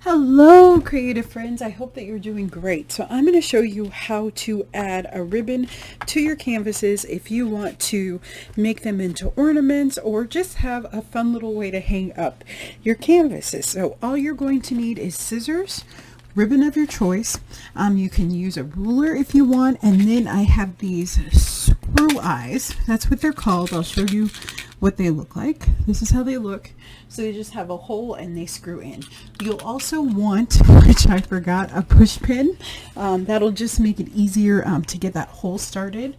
Hello creative friends, I hope that you're doing great. So I'm going to show you how to add a ribbon to your canvases if you want to make them into ornaments or just have a fun little way to hang up your canvases. So all you're going to need is scissors, ribbon of your choice. You can use a ruler if you want, and then I have these screw eyes. That's what they're called. I'll show you what they look like. This is how they look. So they just have a hole and they screw in. You'll also want, which I forgot, a push pin. That'll just make it easier to get that hole started.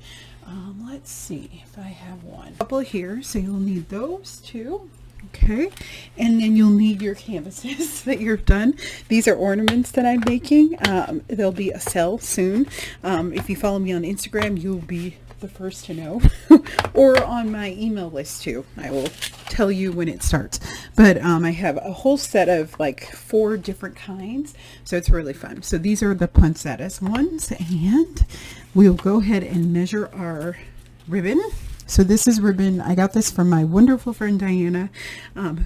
Let's see if I have one. A couple here, so you'll need those too. Okay, and then you'll need your canvases that you're done. These are ornaments that I'm making. There'll be a sale soon. If you follow me on Instagram, you'll be the first to know, or on my email list too. I will tell you when it starts. But I have a whole set of like 4 different kinds, so it's really fun. So these are the poinsettias ones, and we'll go ahead and measure our ribbon. So this is ribbon. I got this from my wonderful friend Diana,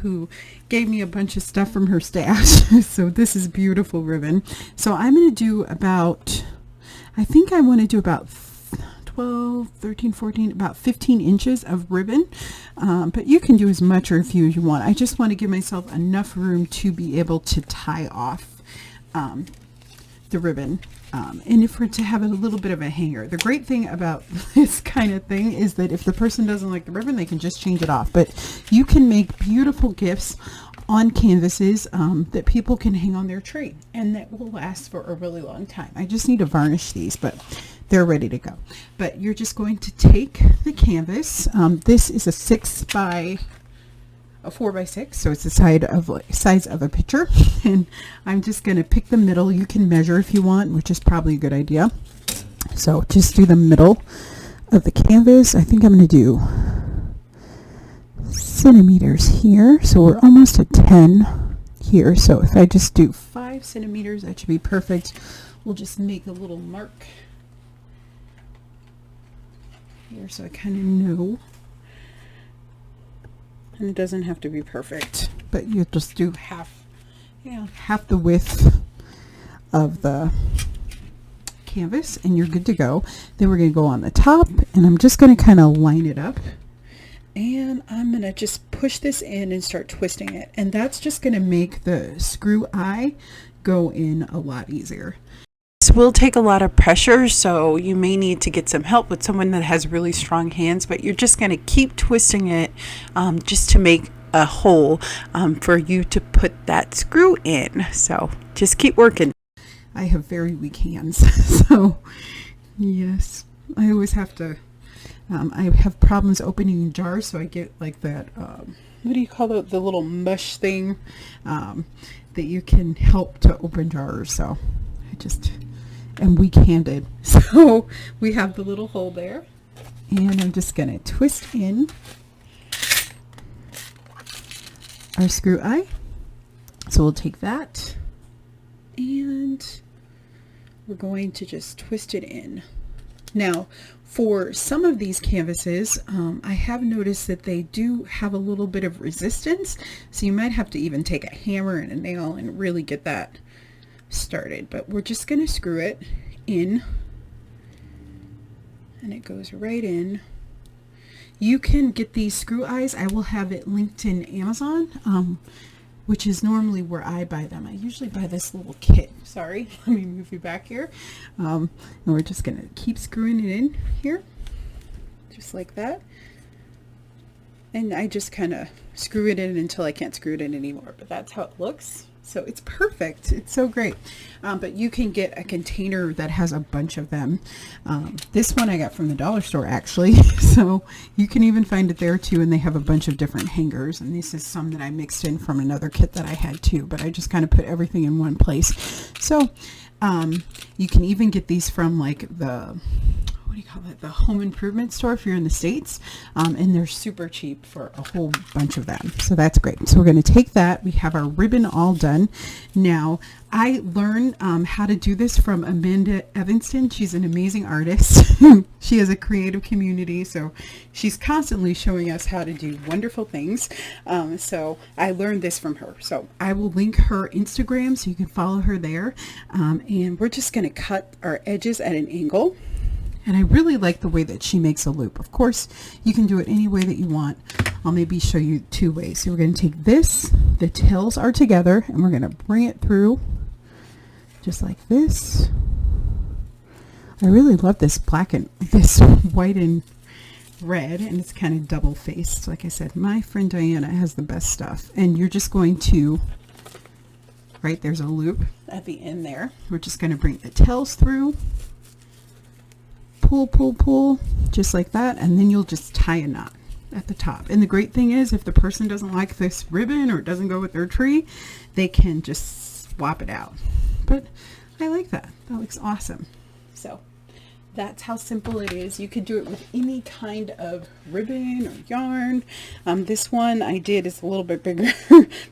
who gave me a bunch of stuff from her stash. So this is beautiful ribbon. So I'm going to do about, I think I want to do about 12, 13, 14, about 15 inches of ribbon. But you can do as much or as few as you want. I just want to give myself enough room to be able to tie off the ribbon. And if we're to have a little bit of a hanger. The great thing about this kind of thing is that if the person doesn't like the ribbon, they can just change it off. But you can make beautiful gifts on canvases that people can hang on their tree, and that will last for a really long time. I just need to varnish these, but they're ready to go. But you're just going to take the canvas. This is a 4 by 6, so it's the size of a picture, and I'm just going to pick the middle. You can measure if you want, which is probably a good idea. So just do the middle of the canvas. I think I'm going to do centimeters here, so we're almost at 10 here. So if I just do 5 centimeters, that should be perfect. We'll just make a little mark here so I kind of know. And it doesn't have to be perfect, but you just do half the width of the canvas and you're good to go. Then we're going to go on the top, and I'm just going to kind of line it up, and I'm going to just push this in and start twisting it, and that's just going to make the screw eye go in a lot easier. This will take a lot of pressure, so you may need to get some help with someone that has really strong hands, but you're just going to keep twisting it just to make a hole for you to put that screw in. So just keep working. I have very weak hands, so yes, I always have to, I have problems opening jars, so I get like that, what do you call it, the little mush thing that you can help to open jars. So I just am weak-handed. So we have the little hole there, and I'm just going to twist in our screw eye. So we'll take that, and we're going to just twist it in. Now, for some of these canvases, I have noticed that they do have a little bit of resistance, so you might have to even take a hammer and a nail and really get that started. But we're just going to screw it in, and it goes right in. You can get these screw eyes. I will have it linked in Amazon, which is normally where I buy them. I usually buy this little kit. Sorry, let me move you back here. And we're just going to keep screwing it in here, just like that. And I just kind of screw it in until I can't screw it in anymore, but that's how it looks. So it's perfect. It's so great. But you can get a container that has a bunch of them. This one I got from the dollar store, actually. So you can even find it there too. And they have a bunch of different hangers. And this is some that I mixed in from another kit that I had too. But I just kind of put everything in one place. So you can even get these from like the what do you call it, the home improvement store if you're in the States, and they're super cheap for a whole bunch of them, so that's great. So we're going to take that. We have our ribbon all done. Now I learned how to do this from Amanda Evanston. She's an amazing artist. She has a creative community, so she's constantly showing us how to do wonderful things. So I learned this from her, so I will link her Instagram so you can follow her there. And we're just going to cut our edges at an angle. And I really like the way that she makes a loop. Of course, you can do it any way that you want. I'll maybe show you two ways. So we're going to take this, the tails are together, and we're going to bring it through just like this. I really love this black and this white and red, and it's kind of double faced. Like I said, my friend Diana has the best stuff. And you're just going to, right, there's a loop at the end there. We're just going to bring the tails through. Pull, pull, pull, just like that, and then you'll just tie a knot at the top. And the great thing is, if the person doesn't like this ribbon or it doesn't go with their tree, they can just swap it out. But I like that. That looks awesome. So that's how simple it is. You could do it with any kind of ribbon or yarn. This one I did is a little bit bigger,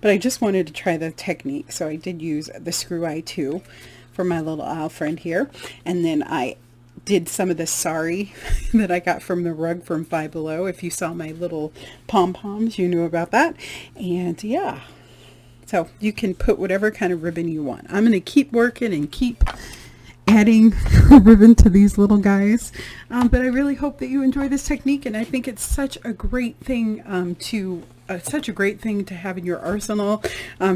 but I just wanted to try the technique. So I did use the screw eye too for my little owl friend here. And then I did some of the sari that I got from the rug from Five Below. If you saw my little pom-poms, you knew about that. And yeah, so you can put whatever kind of ribbon you want. I'm going to keep working and keep adding ribbon to these little guys. But I really hope that you enjoy this technique, and I think it's such a great thing such a great thing to have in your arsenal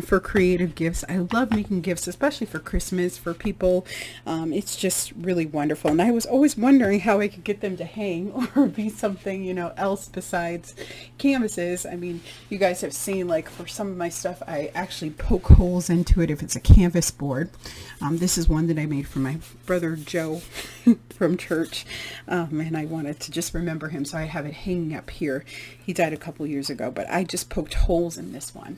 for creative gifts. I love making gifts, especially for Christmas, for people. It's just really wonderful. And I was always wondering how I could get them to hang or be something, you know, else besides canvases. I mean, you guys have seen, like, for some of my stuff, I actually poke holes into it if it's a canvas board. This is one that I made for my brother Joe from church, and I wanted to just remember him, so I have it hanging up here. He died a couple years ago, but I just poked holes in this one.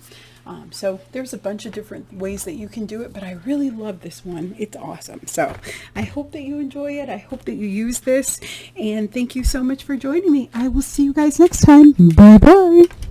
So there's a bunch of different ways that you can do it, but I really love this one. It's awesome. So I hope that you enjoy it. I hope that you use this, and thank you so much for joining me. I will see you guys next time. Bye bye.